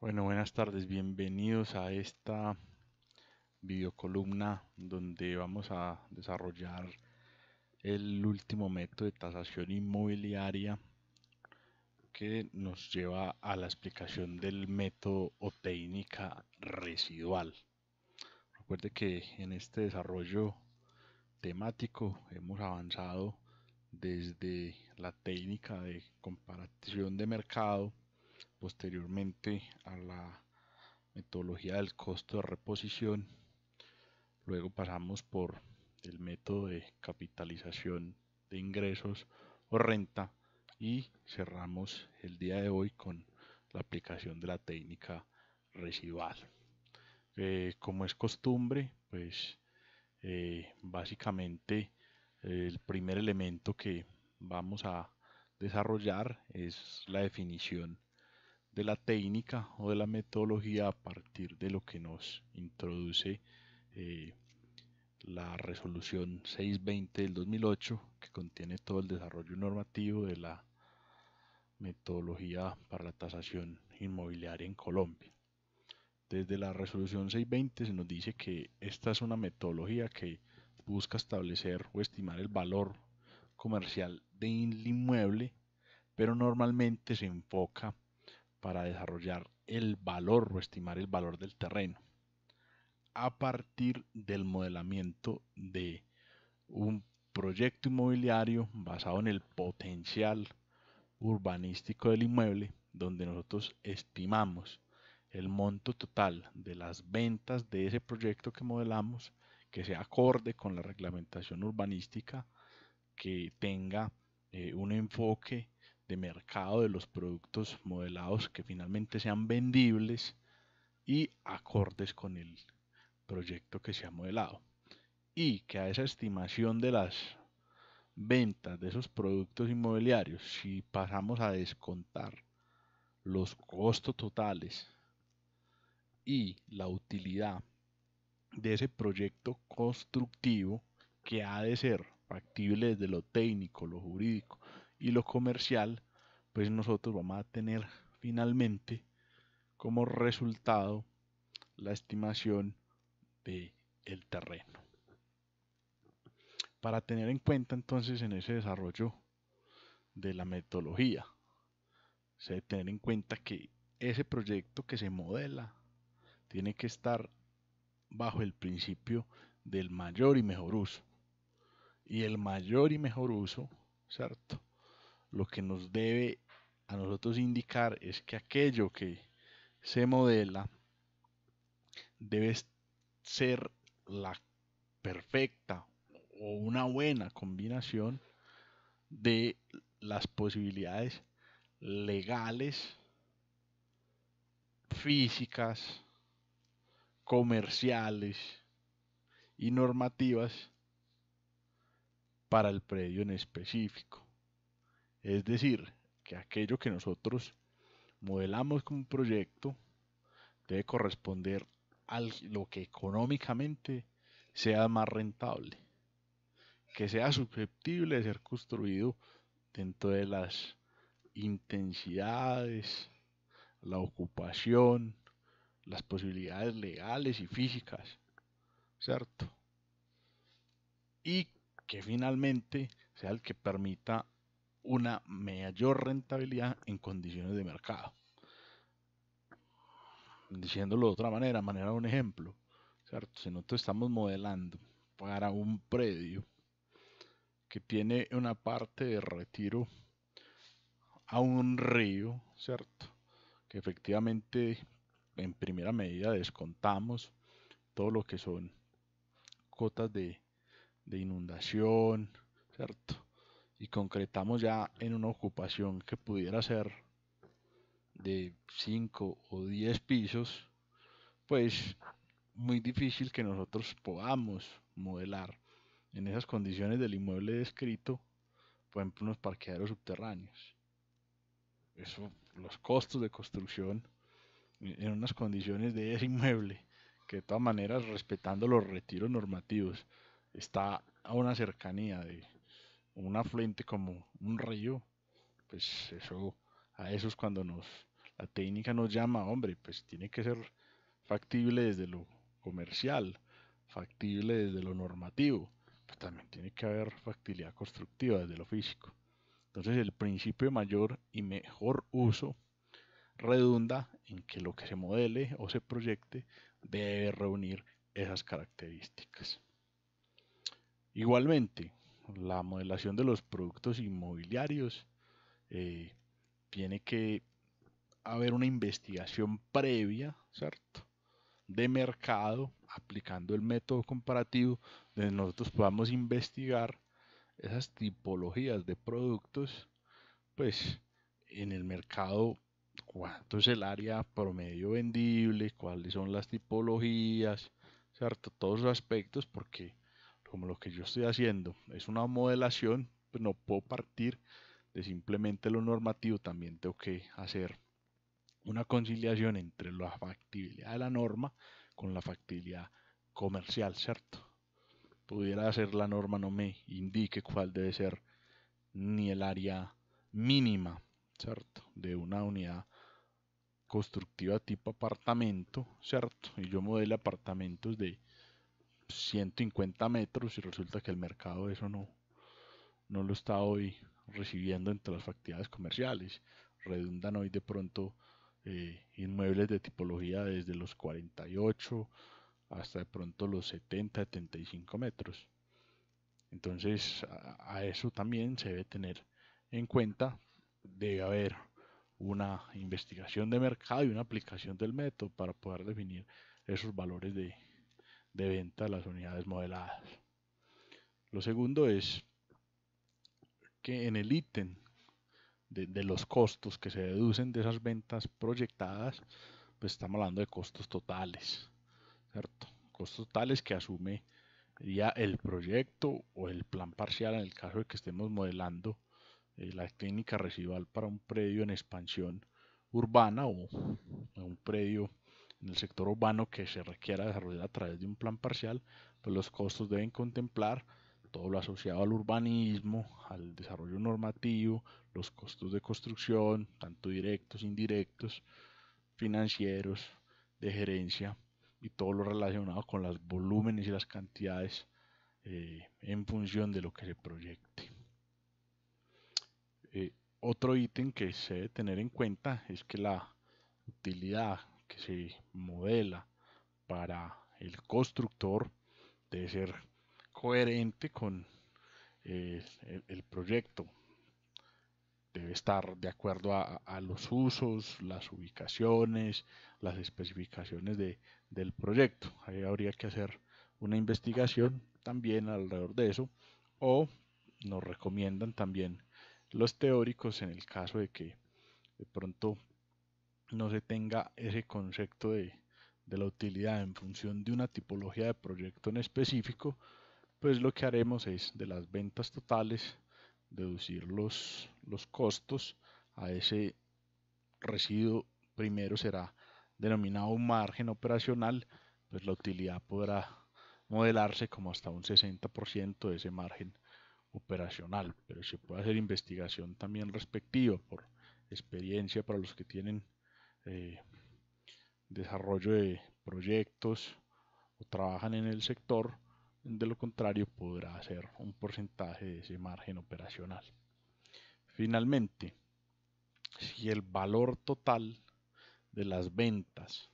Bueno, buenas tardes, bienvenidos a esta videocolumna donde vamos a desarrollar el último método de tasación inmobiliaria que nos lleva a la explicación del método o técnica residual. Recuerde que en este desarrollo temático hemos avanzado desde la técnica de comparación de mercado, posteriormente a la metodología del costo de reposición. Luego pasamos por el método de capitalización de ingresos o renta y cerramos el día de hoy con la aplicación de la técnica residual. Como es costumbre, pues básicamente el primer elemento que vamos a desarrollar es la definición de la técnica o de la metodología a partir de lo que nos introduce eh, la resolución 620 del 2008, que contiene todo el desarrollo normativo de la metodología para la tasación inmobiliaria en Colombia. Desde la resolución 620 se nos dice que esta es una metodología que busca establecer o estimar el valor comercial del inmueble, pero normalmente se enfoca para desarrollar el valor o estimar el valor del terreno a partir del modelamiento de un proyecto inmobiliario basado en el potencial urbanístico del inmueble, donde nosotros estimamos el monto total de las ventas de ese proyecto que modelamos, que sea acorde con la reglamentación urbanística, que tenga un enfoque de mercado de los productos modelados que finalmente sean vendibles y acordes con el proyecto que se ha modelado. Y que a esa estimación de las ventas de esos productos inmobiliarios, si pasamos a descontar los costos totales y la utilidad de ese proyecto constructivo, que ha de ser factible desde lo técnico, lo jurídico y lo comercial, pues nosotros vamos a tener finalmente como resultado la estimación de el terreno. Para tener en cuenta entonces en ese desarrollo de la metodología, se debe tener en cuenta que ese proyecto que se modela tiene que estar bajo el principio del mayor y mejor uso. Y el mayor y mejor uso, ¿cierto? Lo que nos debe a nosotros indicar es que aquello que se modela debe ser la perfecta o una buena combinación de las posibilidades legales, físicas, comerciales y normativas para el predio en específico. Es decir, que aquello que nosotros modelamos como un proyecto debe corresponder a lo que económicamente sea más rentable, que sea susceptible de ser construido dentro de las intensidades, la ocupación, las posibilidades legales y físicas, ¿cierto? Y que finalmente sea el que permita una mayor rentabilidad en condiciones de mercado. Diciéndolo de otra manera de un ejemplo, ¿cierto? Si nosotros estamos modelando para un predio que tiene una parte de retiro a un río, ¿cierto? Que efectivamente en primera medida descontamos todo lo que son cotas de inundación, ¿cierto? Y concretamos ya en una ocupación que pudiera ser de 5 o 10 pisos, pues muy difícil que nosotros podamos modelar en esas condiciones del inmueble descrito, por ejemplo, unos parqueaderos subterráneos. Eso, los costos de construcción en unas condiciones de ese inmueble, que de todas maneras, respetando los retiros normativos, está a una cercanía de un afluente como un río, pues eso, a eso es cuando nos La técnica nos llama, hombre, pues tiene que ser factible desde lo comercial, factible desde lo normativo, pero también tiene que haber factibilidad constructiva desde lo físico. Entonces el principio de mayor y mejor uso redunda en que lo que se modele o se proyecte debe reunir esas características. Igualmente, la modelación de los productos inmobiliarios tiene que haber una investigación previa, ¿cierto?, de mercado, aplicando el método comparativo, donde nosotros podamos investigar esas tipologías de productos, pues en el mercado, cuánto es el área promedio vendible, cuáles son las tipologías, ¿cierto? Todos los aspectos, porque como lo que yo estoy haciendo es una modelación, pues no puedo partir de simplemente lo normativo, también tengo que hacer una conciliación entre la factibilidad de la norma con la factibilidad comercial, ¿cierto? Pudiera ser la norma no me indique cuál debe ser ni el área mínima, ¿cierto?, de una unidad constructiva tipo apartamento, ¿cierto? Y yo modelo apartamentos de 150 metros y resulta que el mercado eso no lo está hoy recibiendo entre las factibilidades comerciales. Redundan hoy de pronto inmuebles de tipología desde los 48 hasta de pronto los 70, 75 metros. Entonces a eso también se debe tener en cuenta, debe haber una investigación de mercado y una aplicación del método para poder definir esos valores de venta de las unidades modeladas. Lo segundo es que en el ítem de los costos que se deducen de esas ventas proyectadas, pues estamos hablando de costos totales, ¿cierto? Costos totales que asume ya el proyecto o el plan parcial en el caso de que estemos modelando la técnica residual para un predio en expansión urbana o un predio en el sector urbano que se requiera desarrollar a través de un plan parcial, pues los costos deben contemplar todo lo asociado al urbanismo, al desarrollo normativo, los costos de construcción, tanto directos, indirectos, financieros, de gerencia y todo lo relacionado con los volúmenes y las cantidades en función de lo que se proyecte. Otro ítem que se debe tener en cuenta es que la utilidad que se modela para el constructor debe ser coherente con el proyecto, debe estar de acuerdo a los usos, las ubicaciones, las especificaciones del proyecto. Ahí habría que hacer una investigación también alrededor de eso, o nos recomiendan también los teóricos en el caso de que de pronto no se tenga ese concepto de la utilidad en función de una tipología de proyecto en específico, pues lo que haremos es de las ventas totales deducir los costos. A ese residuo primero será denominado un margen operacional, pues la utilidad podrá modelarse como hasta un 60% de ese margen operacional, pero se puede hacer investigación también respectiva por experiencia para los que tienen eh, desarrollo de proyectos o trabajan en el sector. De lo contrario, podrá ser un porcentaje de ese margen operacional. Finalmente, si el valor total de las ventas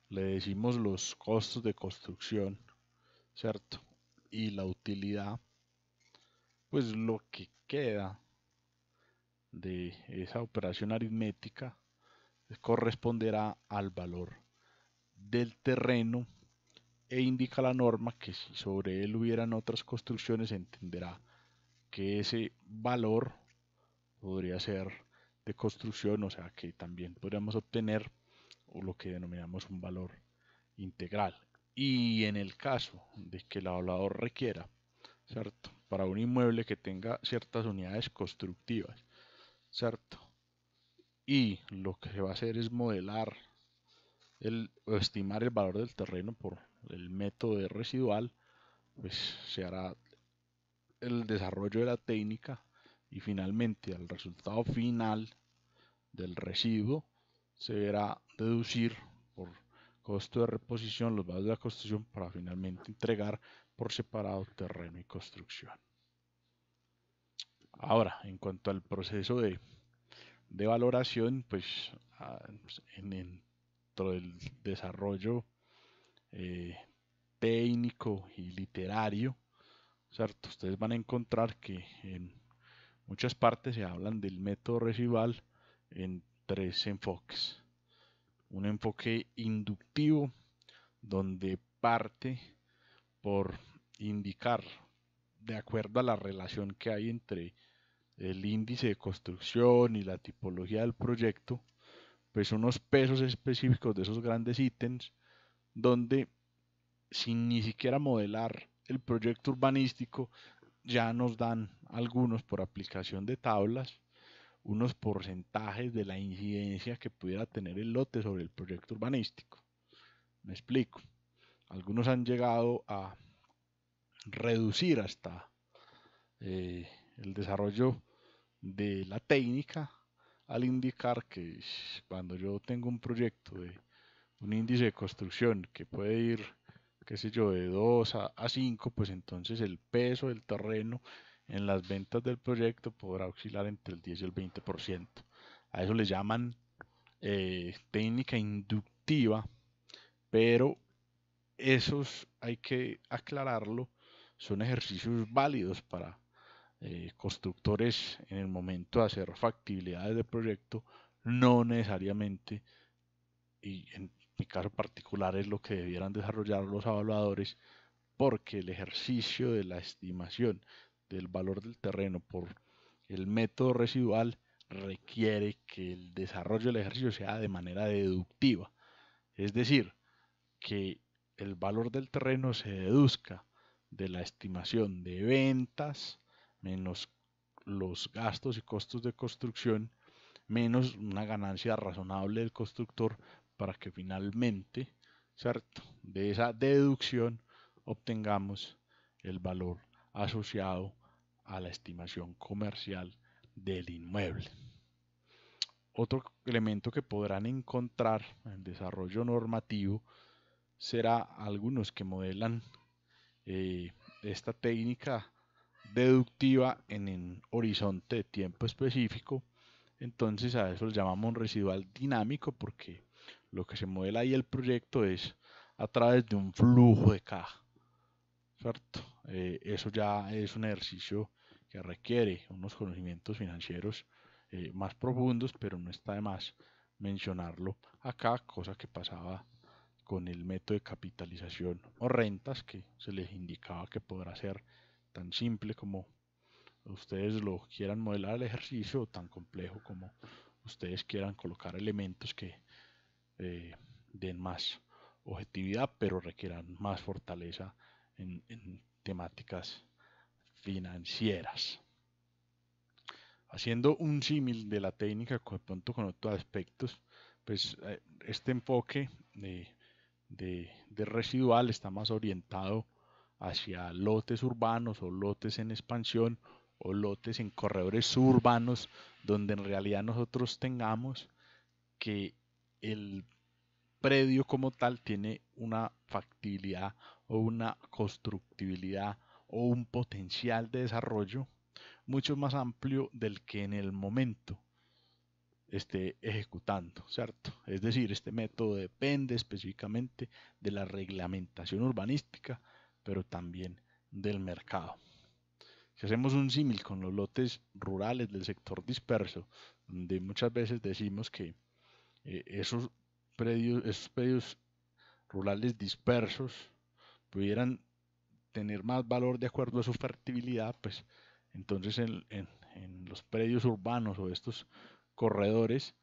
le decimos los costos de construcción, ¿cierto?, y la utilidad, pues lo que queda de esa operación aritmética corresponderá al valor del terreno e indica la norma que si sobre él hubieran otras construcciones se entenderá que ese valor podría ser de construcción, o sea que también podríamos obtener lo que denominamos un valor integral. Y en el caso de que el evaluador requiera, ¿cierto?, para un inmueble que tenga ciertas unidades constructivas, ¿cierto?, y lo que se va a hacer es modelar o estimar el valor del terreno por el método de residual, pues se hará el desarrollo de la técnica y finalmente al resultado final del residuo se deberá deducir por costo de reposición los valores de la construcción para finalmente entregar por separado terreno y construcción. Ahora, en cuanto al proceso de valoración, pues dentro del desarrollo técnico y literario, ¿cierto? Ustedes van a encontrar que en muchas partes se hablan del método residual en tres enfoques. Un enfoque inductivo, donde parte por indicar, de acuerdo a la relación que hay entre el índice de construcción y la tipología del proyecto, pues unos pesos específicos de esos grandes ítems, donde sin ni siquiera modelar el proyecto urbanístico, ya nos dan algunos por aplicación de tablas, unos porcentajes de la incidencia que pudiera tener el lote sobre el proyecto urbanístico. Me explico. Algunos han llegado a reducir hasta el desarrollo de la técnica al indicar que cuando yo tengo un proyecto de un índice de construcción que puede ir, qué sé yo, de 2 a 5, pues entonces el peso del terreno en las ventas del proyecto podrá oscilar entre el 10 y el 20%. A eso le llaman técnica inductiva, pero esos hay que aclararlo, son ejercicios válidos para constructores en el momento de hacer factibilidades de proyecto, no necesariamente, y en mi caso particular es lo que debieran desarrollar los evaluadores, porque el ejercicio de la estimación del valor del terreno por el método residual requiere que el desarrollo del ejercicio sea de manera deductiva, es decir, que el valor del terreno se deduzca de la estimación de ventas menos los gastos y costos de construcción menos una ganancia razonable del constructor para que finalmente, ¿cierto?, de esa deducción obtengamos el valor asociado a la estimación comercial del inmueble. Otro elemento que podrán encontrar en el desarrollo normativo será algunos que modelan esta técnica deductiva en un horizonte de tiempo específico. Entonces a eso lo llamamos residual dinámico, porque lo que se modela ahí el proyecto es a través de un flujo de caja, ¿cierto? Eso ya es un ejercicio que requiere unos conocimientos financieros más profundos, pero no está de más mencionarlo acá, cosa que pasaba con el método de capitalización o rentas, que se les indicaba que podrá ser tan simple como ustedes lo quieran modelar el ejercicio, o tan complejo como ustedes quieran colocar elementos que den más objetividad, pero requieran más fortaleza en temáticas financieras. Haciendo un símil de la técnica de pronto con otros aspectos, pues este enfoque de residual está más orientado hacia lotes urbanos o lotes en expansión o lotes en corredores suburbanos, donde en realidad nosotros tengamos que el predio como tal tiene una factibilidad o una constructibilidad o un potencial de desarrollo mucho más amplio del que en el momento esté ejecutando, ¿cierto? Es decir, este método depende específicamente de la reglamentación urbanística, pero también del mercado. Si hacemos un símil con los lotes rurales del sector disperso, donde muchas veces decimos que esos predios rurales dispersos pudieran tener más valor de acuerdo a su fertilidad, pues entonces en los predios urbanos o estos corredores,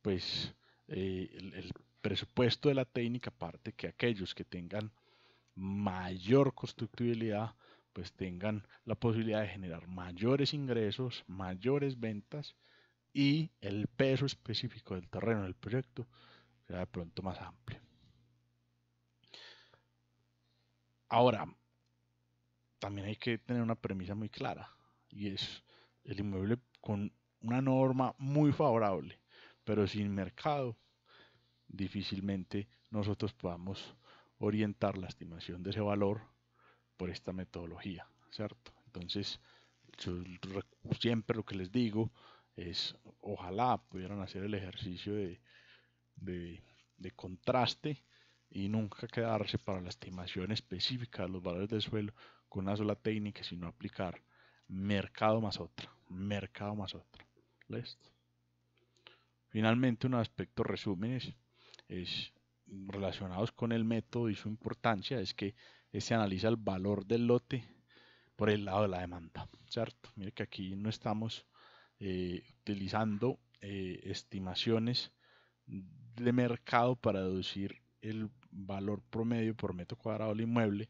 pues el presupuesto de la técnica parte que aquellos que tengan mayor constructibilidad, pues tengan la posibilidad de generar mayores ingresos, mayores ventas, y el peso específico del terreno del proyecto sea de pronto más amplio. Ahora, también hay que tener una premisa muy clara, y es el inmueble con una norma muy favorable, pero sin mercado, difícilmente nosotros podamos orientar la estimación de ese valor por esta metodología, ¿cierto? Entonces, yo siempre lo que les digo es, ojalá pudieran hacer el ejercicio de, de contraste y nunca quedarse para la estimación específica de los valores del suelo con una sola técnica, sino aplicar mercado más otra, mercado más otra. ¿Listo? Finalmente, unos aspectos resúmenes es, relacionados con el método y su importancia es que se analiza el valor del lote por el lado de la demanda, ¿cierto? Mire que aquí no estamos utilizando estimaciones de mercado para deducir el valor promedio por metro cuadrado del inmueble,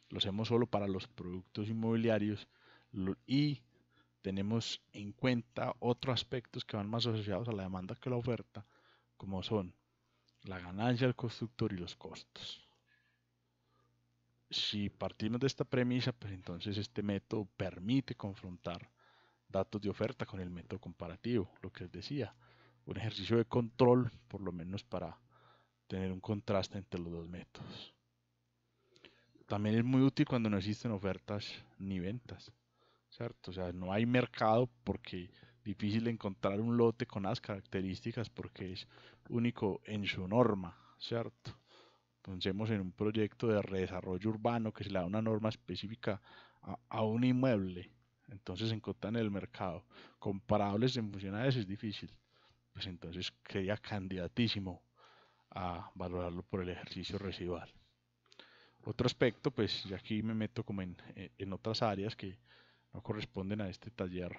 lo hacemos solo para los productos inmobiliarios y tenemos en cuenta otros aspectos que van más asociados a la demanda que a la oferta, como son la ganancia del constructor y los costos. Si partimos de esta premisa, pues entonces este método permite confrontar datos de oferta con el método comparativo, lo que les decía, un ejercicio de control, por lo menos para tener un contraste entre los dos métodos. También es muy útil cuando no existen ofertas ni ventas, ¿cierto? O sea, no hay mercado porque es difícil encontrar un lote con las características porque es único en su norma, ¿cierto? Pensemos en un proyecto de redesarrollo urbano que se le da una norma específica a un inmueble, entonces encontrar en el mercado comparables en función a eso es difícil, pues entonces quedaría candidatísimo a valorarlo por el ejercicio residual. Otro aspecto, pues y aquí me meto como en otras áreas que no corresponden a este taller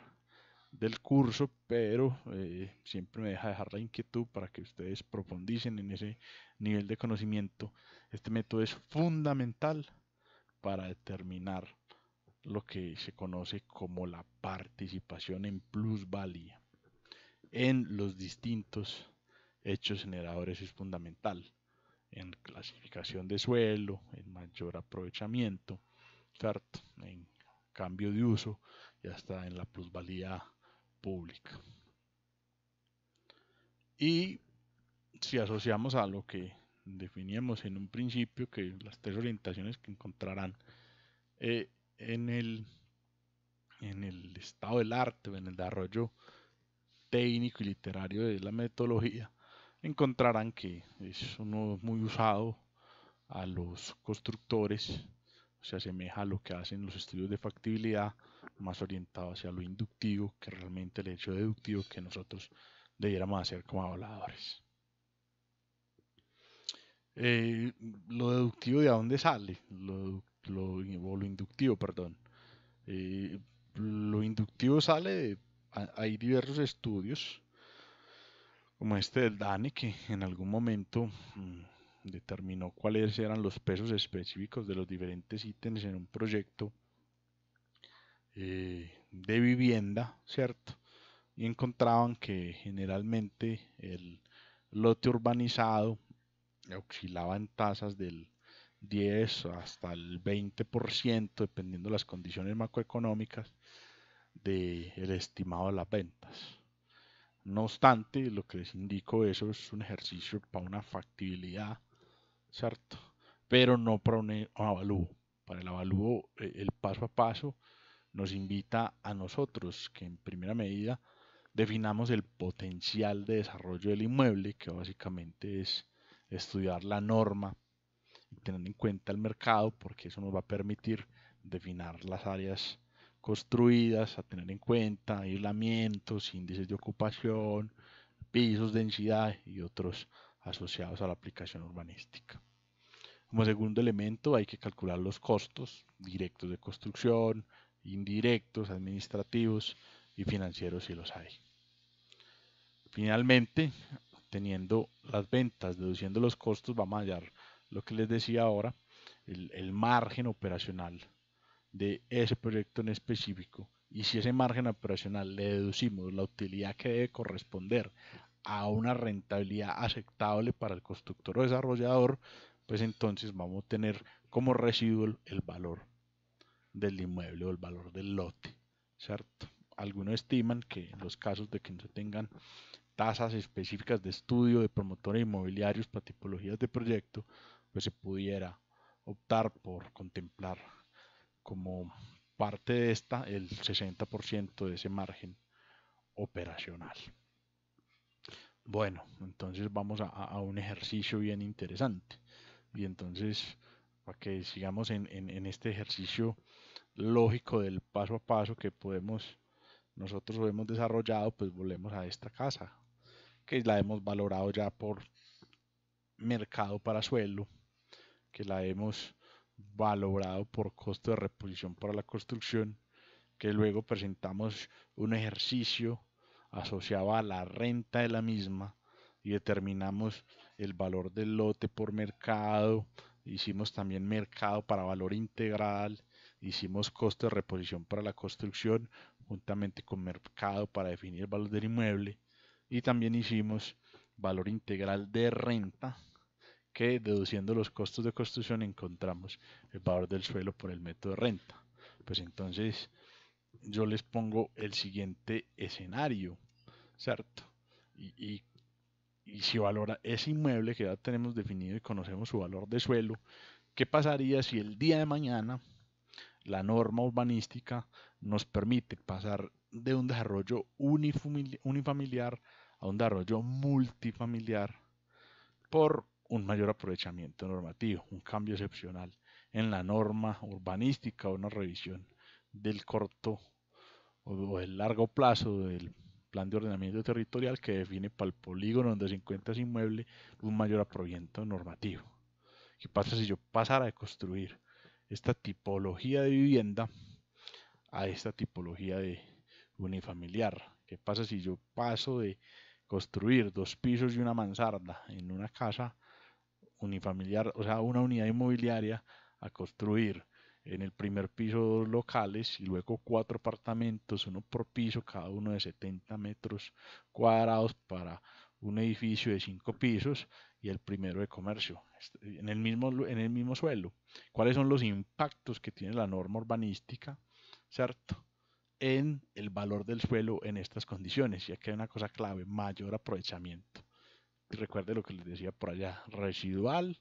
del curso, pero siempre me deja dejar la inquietud para que ustedes profundicen en ese nivel de conocimiento. Este método es fundamental para determinar lo que se conoce como la participación en plusvalía en los distintos hechos generadores. Es fundamental en clasificación de suelo, en mayor aprovechamiento, ¿cierto? En cambio de uso y hasta en la plusvalía pública. Y si asociamos a lo que definíamos en un principio, que las tres orientaciones que encontrarán eh, en, el, en el estado del arte o en el desarrollo técnico y literario de la metodología, encontrarán que es uno muy usado a los constructores, se asemeja a lo que hacen los estudios de factibilidad, más orientado hacia lo inductivo que realmente el hecho deductivo que nosotros debiéramos hacer como evaluadores. Eh, lo deductivo, ¿de dónde sale? Lo inductivo, perdón. Eh, lo inductivo sale de, hay diversos estudios, como este del DANE, que en algún momento determinó cuáles eran los pesos específicos de los diferentes ítems en un proyecto de vivienda, ¿cierto? Y encontraban que generalmente el lote urbanizado oscilaba en tasas del 10 hasta el 20%, dependiendo de las condiciones macroeconómicas del estimado de las ventas. No obstante, lo que les indico, eso es un ejercicio para una factibilidad, ¿cierto? Pero no para un avalúo. Para el avalúo, el paso a paso nos invita a nosotros que en primera medida definamos el potencial de desarrollo del inmueble, que básicamente es estudiar la norma y tener en cuenta el mercado, porque eso nos va a permitir definir las áreas construidas, a tener en cuenta aislamientos, índices de ocupación, pisos, densidad y otros asociados a la aplicación urbanística. Como segundo elemento hay que calcular los costos directos de construcción, indirectos, administrativos y financieros si los hay. Finalmente, teniendo las ventas, deduciendo los costos, vamos a hallar lo que les decía ahora, el margen operacional de ese proyecto en específico. Y si ese margen operacional le deducimos la utilidad que debe corresponder a una rentabilidad aceptable para el constructor o desarrollador, pues entonces vamos a tener como residuo el valor del inmueble o el valor del lote, ¿cierto? Algunos estiman que en los casos de que no se tengan tasas específicas de estudio de promotores inmobiliarios para tipologías de proyecto, pues se pudiera optar por contemplar como parte de esta el 60% de ese margen operacional. Bueno, entonces vamos a un ejercicio bien interesante. Y entonces, para que sigamos en este ejercicio lógico del paso a paso que nosotros hemos desarrollado, pues volvemos a esta casa, que la hemos valorado ya por mercado para suelo, que la hemos valorado por costo de reposición para la construcción, que luego presentamos un ejercicio asociado a la renta de la misma y determinamos el valor del lote por mercado, hicimos también mercado para valor integral, hicimos costo de reposición para la construcción juntamente con mercado para definir el valor del inmueble y también hicimos valor integral de renta que deduciendo los costos de construcción encontramos el valor del suelo por el método de renta. Pues entonces yo les pongo el siguiente escenario, ¿cierto? Y, y si valora ese inmueble que ya tenemos definido y conocemos su valor de suelo, ¿qué pasaría si el día de mañana la norma urbanística nos permite pasar de un desarrollo unifamiliar a un desarrollo multifamiliar por un mayor aprovechamiento normativo, un cambio excepcional en la norma urbanística o una revisión del corto o del largo plazo del plan de ordenamiento territorial que define para el polígono donde se encuentra ese inmueble un mayor aprovechamiento normativo? ¿Qué pasa si yo pasara de construir esta tipología de vivienda a esta tipología de unifamiliar? ¿Qué pasa si yo paso de construir 2 pisos y una mansarda en una casa unifamiliar, o sea, una unidad inmobiliaria, a construir en el primer piso 2 locales y luego 4 apartamentos, uno por piso, cada uno de 70 metros cuadrados para un edificio de 5 pisos y el primero de comercio en el mismo suelo? ¿Cuáles son los impactos que tiene la norma urbanística, cierto, en el valor del suelo en estas condiciones? Y aquí hay una cosa clave: mayor aprovechamiento. Recuerde lo que les decía por allá: residual.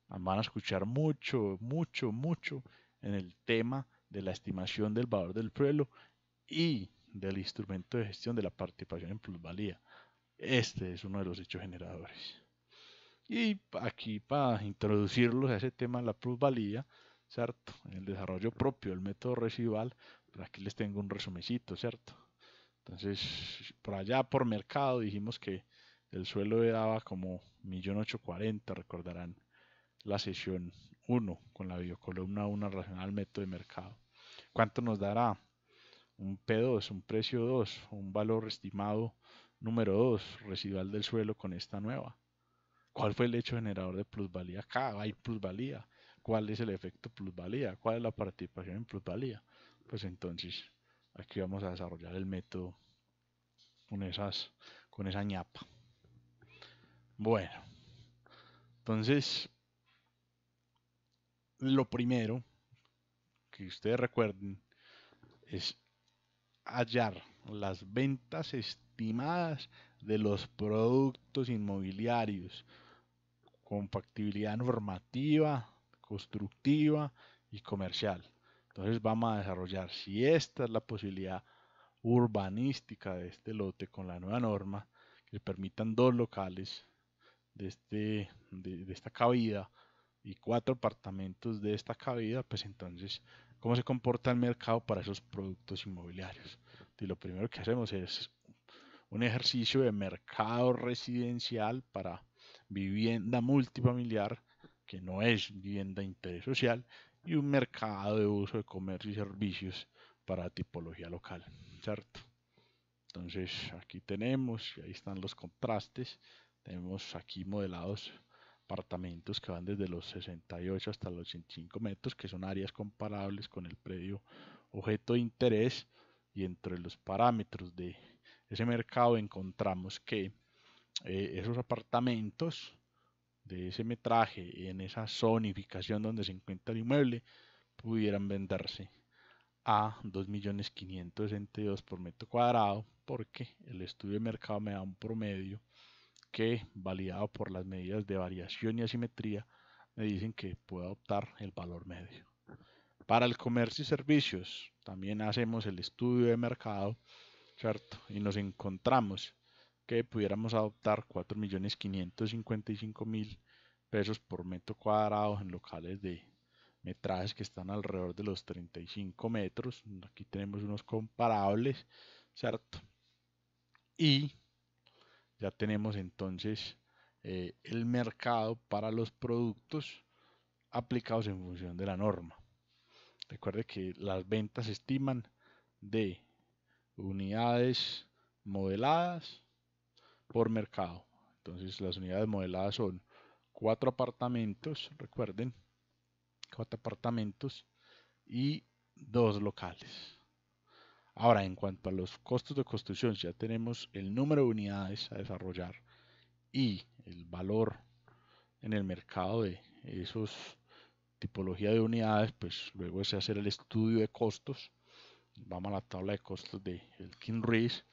Van a escuchar mucho, mucho, mucho en el tema de la estimación del valor del suelo y del instrumento de gestión de la participación en plusvalía. Este es uno de los hechos generadores. Y aquí, para introducirlos a ese tema de la plusvalía, ¿cierto? En el desarrollo propio del método residual, pues aquí les tengo un resumencito, ¿cierto? Entonces, por allá por mercado dijimos que el suelo daba como 1.840.000, recordarán la sesión 1 con la videocolumna 1 relacionada al método de mercado. ¿Cuánto nos dará un P2, un precio 2, un valor estimado número 2 residual del suelo con esta nueva? ¿Cuál fue el hecho generador de plusvalía? Acá hay plusvalía. ¿Cuál es el efecto plusvalía? ¿Cuál es la participación en plusvalía? Pues entonces aquí vamos a desarrollar el método con esa ñapa. Bueno, entonces lo primero que ustedes recuerden es hallar las ventas estimadas de los productos inmobiliarios con factibilidad normativa, constructiva y comercial. Entonces vamos a desarrollar si esta es la posibilidad urbanística de este lote con la nueva norma, que permitan 2 locales de esta cabida y 4 apartamentos de esta cabida, pues entonces, ¿cómo se comporta el mercado para esos productos inmobiliarios? Y lo primero que hacemos es un ejercicio de mercado residencial para vivienda multifamiliar, que no es vivienda de interés social, y un mercado de uso de comercio y servicios para tipología local, ¿cierto? Entonces aquí tenemos, y ahí están los contrastes, tenemos aquí modelados apartamentos que van desde los 68 hasta los 85 metros, que son áreas comparables con el predio objeto de interés, y entre los parámetros de ese mercado encontramos que esos apartamentos de ese metraje en esa zonificación donde se encuentra el inmueble pudieran venderse a 2.562.000 por metro cuadrado, porque el estudio de mercado me da un promedio que, validado por las medidas de variación y asimetría, me dicen que puedo adoptar el valor medio. Para el comercio y servicios también hacemos el estudio de mercado, ¿cierto? Y nos encontramos que pudiéramos adoptar 4.555.000 pesos por metro cuadrado en locales de metrajes que están alrededor de los 35 metros. Aquí tenemos unos comparables, ¿cierto? Y ya tenemos entonces el mercado para los productos aplicados en función de la norma. Recuerde que las ventas se estiman de unidades modeladas por mercado. Entonces las unidades modeladas son 4 apartamentos, recuerden, 4 apartamentos y 2 locales. Ahora, en cuanto a los costos de construcción, ya tenemos el número de unidades a desarrollar y el valor en el mercado de esos tipología de unidades, pues luego es hacer el estudio de costos. Vamos a la tabla de costos de Elkin Ruiz,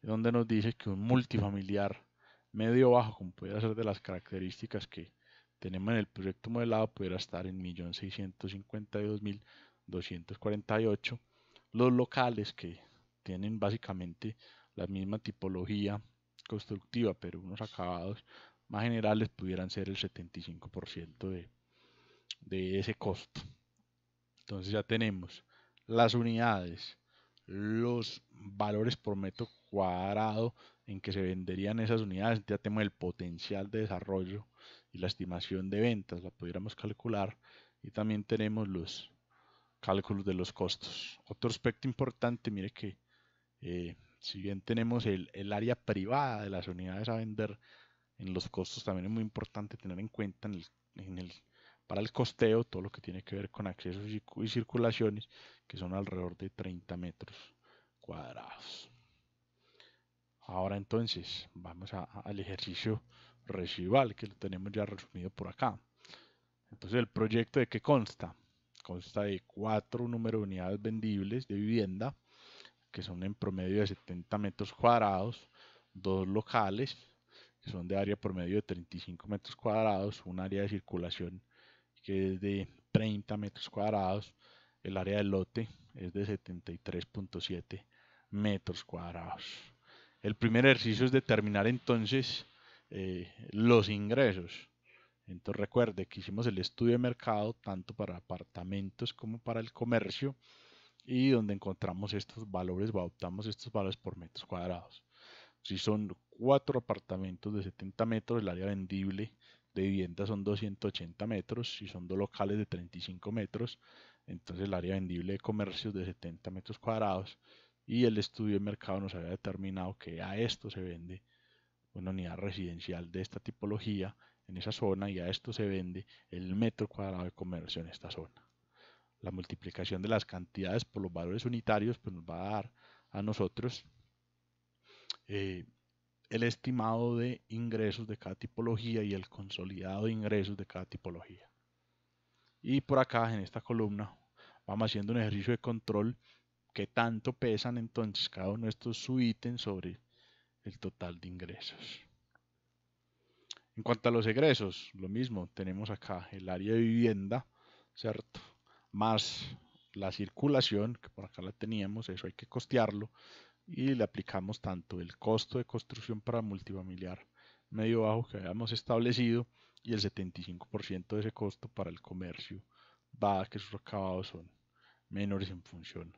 donde nos dice que un multifamiliar medio bajo, como puede ser de las características que tenemos en el proyecto modelado, pudiera estar en 1.652.248. Los locales que tienen básicamente la misma tipología constructiva, pero unos acabados más generales, pudieran ser el 75% de ese costo. Entonces ya tenemos las unidades, los valores por metro cuadrado en que se venderían esas unidades, ya tenemos el potencial de desarrollo y la estimación de ventas, la pudiéramos calcular, y también tenemos los cálculos de los costos. Otro aspecto importante, mire que si bien tenemos el área privada de las unidades a vender, en los costos también es muy importante tener en cuenta para el costeo todo lo que tiene que ver con accesos y circulaciones, que son alrededor de 30 metros cuadrados. Ahora entonces vamos al ejercicio residual, que lo tenemos ya resumido por acá. Entonces el proyecto, ¿de qué consta? Consta de 4 números de unidades vendibles de vivienda, que son en promedio de 70 metros cuadrados, 2 locales, que son de área promedio de 35 metros cuadrados, un área de circulación que es de 30 metros cuadrados, el área del lote es de 73.7 metros cuadrados. El primer ejercicio es determinar entonces los ingresos. Entonces recuerde que hicimos el estudio de mercado tanto para apartamentos como para el comercio, y donde encontramos estos valores o adoptamos estos valores por metros cuadrados. Si son 4 apartamentos de 70 metros, el área vendible de vivienda son 280 metros. Si son 2 locales de 35 metros, entonces el área vendible de comercios de 70 metros cuadrados. Y el estudio de mercado nos había determinado que a esto se vende una unidad residencial de esta tipología en esa zona, y a esto se vende el metro cuadrado de comercio en esta zona. La multiplicación de las cantidades por los valores unitarios pues nos va a dar a nosotros el estimado de ingresos de cada tipología y el consolidado de ingresos de cada tipología. Y por acá en esta columna vamos haciendo un ejercicio de control: que tanto pesan entonces cada uno de estos subítems sobre el total de ingresos. En cuanto a los egresos, lo mismo, tenemos acá el área de vivienda, ¿cierto? Más la circulación, que por acá la teníamos, eso hay que costearlo, y le aplicamos tanto el costo de construcción para multifamiliar medio bajo que habíamos establecido, y el 75% de ese costo para el comercio, dada que sus acabados son menores en función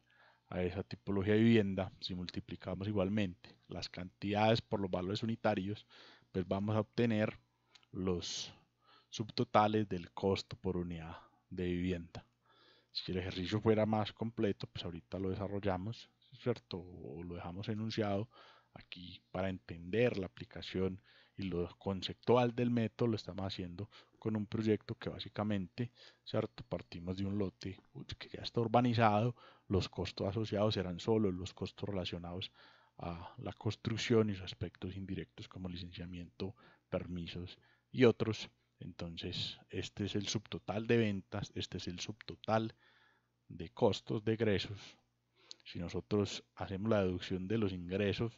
a esa tipología de vivienda. Si multiplicamos igualmente las cantidades por los valores unitarios, pues vamos a obtener los subtotales del costo por unidad de vivienda. Si el ejercicio fuera más completo, pues ahorita lo desarrollamos, ¿cierto? O lo dejamos enunciado aquí para entender la aplicación y lo conceptual del método. Lo estamos haciendo con un proyecto que básicamente, ¿cierto? Partimos de un lote que ya está urbanizado, los costos asociados serán solo los costos relacionados a la construcción y sus aspectos indirectos como licenciamiento, permisos y otros. Entonces, este es el subtotal de ventas, este es el subtotal de costos de egresos, si nosotros hacemos la deducción de los ingresos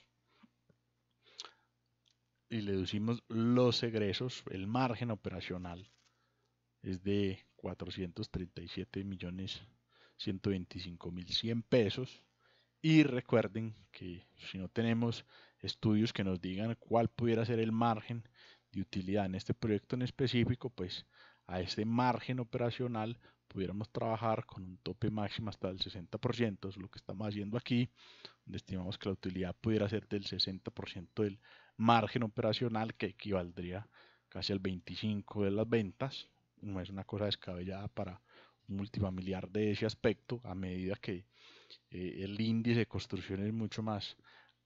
y le deducimos los egresos, el margen operacional es de 437.125.100 pesos. Y recuerden que si no tenemos estudios que nos digan cuál pudiera ser el margen de utilidad en este proyecto en específico, pues a este margen operacional pudiéramos trabajar con un tope máximo hasta el 60%, es lo que estamos haciendo aquí, donde estimamos que la utilidad pudiera ser del 60% del margen operacional, que equivaldría casi al 25% de las ventas. No es una cosa descabellada para un multifamiliar de ese aspecto, a medida que el índice de construcción es mucho más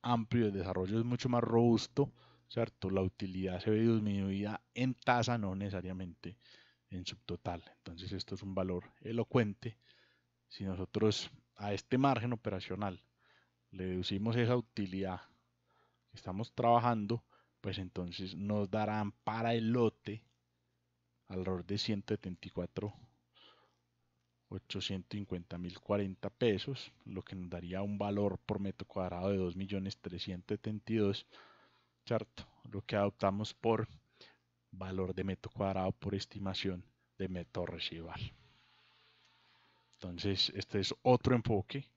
amplio, el desarrollo es mucho más robusto, ¿cierto? La utilidad se ve disminuida en tasa, no necesariamente en subtotal. Entonces esto es un valor elocuente. Si nosotros a este margen operacional le deducimos esa utilidad que estamos trabajando, pues entonces nos darán para el lote alrededor de 174.850.040 pesos, lo que nos daría un valor por metro cuadrado de 2.372.000, ¿cierto? Lo que adoptamos por valor de metro cuadrado por estimación de método residual. Entonces, este es otro enfoque.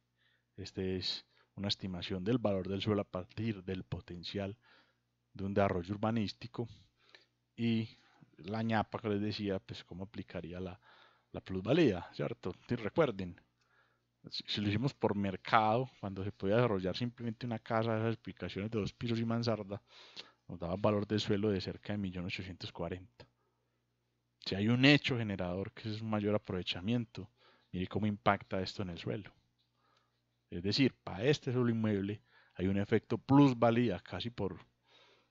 Este es una estimación del valor del suelo a partir del potencial de un desarrollo urbanístico. Y la ñapa que les decía, pues cómo aplicaría la plusvalía, ¿cierto? Y recuerden, si lo hicimos por mercado, cuando se podía desarrollar simplemente una casa de esas explicaciones de 2 pisos y mansarda, nos daba valor del suelo de cerca de 1.840.000. Si hay un hecho generador que es un mayor aprovechamiento, mire cómo impacta esto en el suelo. Es decir, para este solo inmueble hay un efecto plusvalía, casi por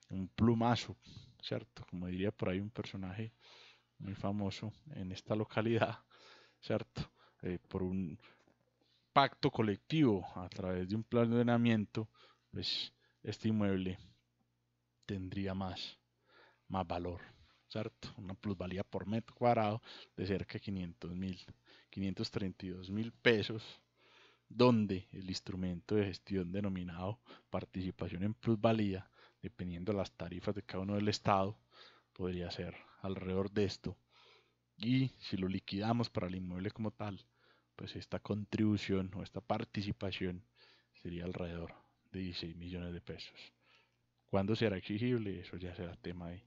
un plumazo, ¿cierto? Como diría por ahí un personaje muy famoso en esta localidad, ¿cierto? Por un pacto colectivo a través de un plan de ordenamiento, pues este inmueble tendría más valor, ¿cierto? Una plusvalía por metro cuadrado de cerca de 532.000 pesos, donde el instrumento de gestión denominado participación en plusvalía, dependiendo de las tarifas de cada uno del estado, podría ser alrededor de esto. Y si lo liquidamos para el inmueble como tal, pues esta contribución o esta participación sería alrededor de 16 millones de pesos. ¿Cuándo será exigible? Eso ya será tema de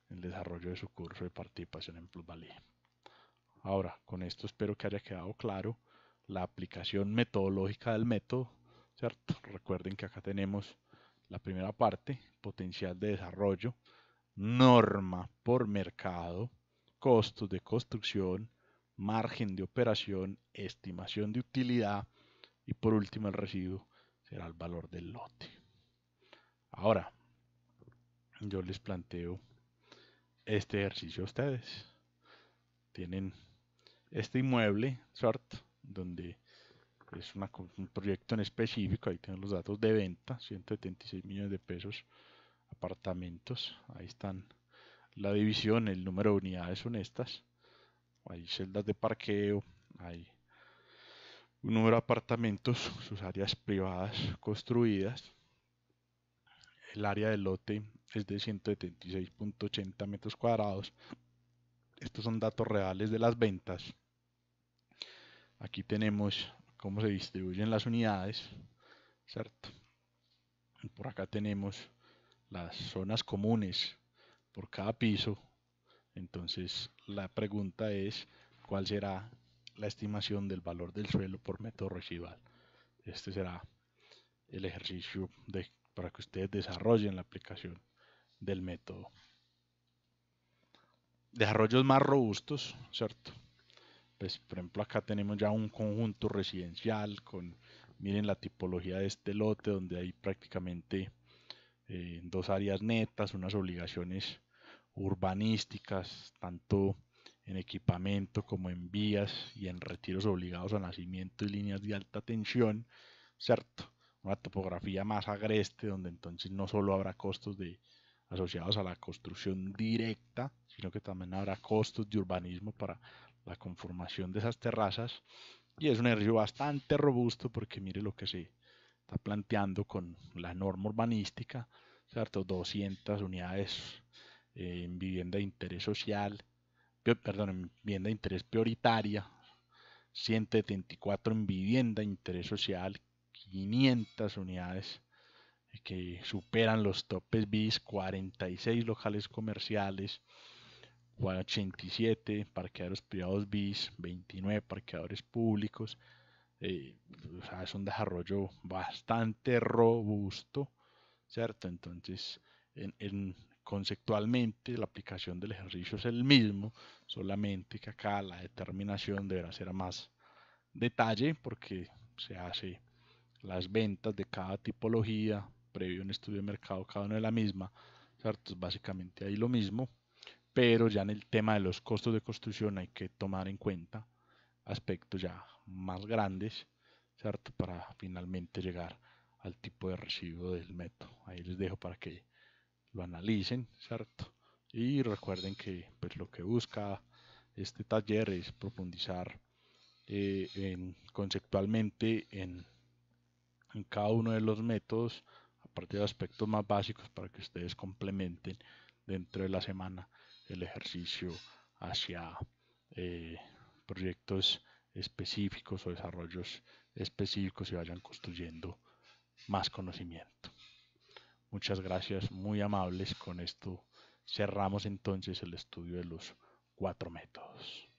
el desarrollo de su curso de participación en plusvalía. Ahora, con esto espero que haya quedado claro la aplicación metodológica del método, ¿cierto? Recuerden que acá tenemos la primera parte, potencial de desarrollo, norma por mercado, costos de construcción, margen de operación, estimación de utilidad y por último el residuo será el valor del lote. Ahora, yo les planteo este ejercicio a ustedes. Tienen este inmueble, ¿cierto? Donde es un proyecto en específico, ahí tienen los datos de venta, 176 millones de pesos, apartamentos, ahí están la división, el número de unidades son estas, hay celdas de parqueo, hay un número de apartamentos, sus áreas privadas construidas, el área del lote es de 176.80 metros cuadrados, estos son datos reales de las ventas. Aquí tenemos cómo se distribuyen las unidades, ¿cierto? Y por acá tenemos las zonas comunes por cada piso. Entonces la pregunta es, ¿cuál será la estimación del valor del suelo por método residual? Este será el ejercicio para que ustedes desarrollen la aplicación del método. Desarrollos más robustos, ¿cierto? Pues, por ejemplo, acá tenemos ya un conjunto residencial miren la tipología de este lote, donde hay prácticamente dos áreas netas, unas obligaciones urbanísticas, tanto en equipamiento como en vías y en retiros obligados a nacimiento y líneas de alta tensión, ¿cierto? Una topografía más agreste, donde entonces no solo habrá costos asociados a la construcción directa, sino que también habrá costos de urbanismo para la conformación de esas terrazas Y es un ejercicio bastante robusto porque mire lo que se está planteando con la norma urbanística, ¿cierto? 200 unidades en vivienda de interés social, perdón, en vivienda de interés prioritaria, 174 en vivienda de interés social, 500 unidades que superan los topes BIS, 46 locales comerciales, 87 parqueaderos privados BIS, 29 parqueadores públicos. O sea, es un desarrollo bastante robusto, ¿cierto? Entonces, conceptualmente la aplicación del ejercicio es el mismo, solamente que acá la determinación deberá ser a más detalle porque se hace las ventas de cada tipología, previo un estudio de mercado, cada una de la misma, ¿cierto? Es básicamente ahí lo mismo, pero ya en el tema de los costos de construcción hay que tomar en cuenta aspectos ya más grandes, ¿cierto? Para finalmente llegar al tipo de residuo del método. Ahí les dejo para que lo analicen, ¿cierto? Y recuerden que pues lo que busca este taller es profundizar conceptualmente en cada uno de los métodos, a partir de aspectos más básicos para que ustedes complementen dentro de la semana el ejercicio hacia eh, proyectos específicos o desarrollos específicos y vayan construyendo más conocimiento. Muchas gracias, muy amables. Con esto cerramos entonces el estudio de los 4 métodos.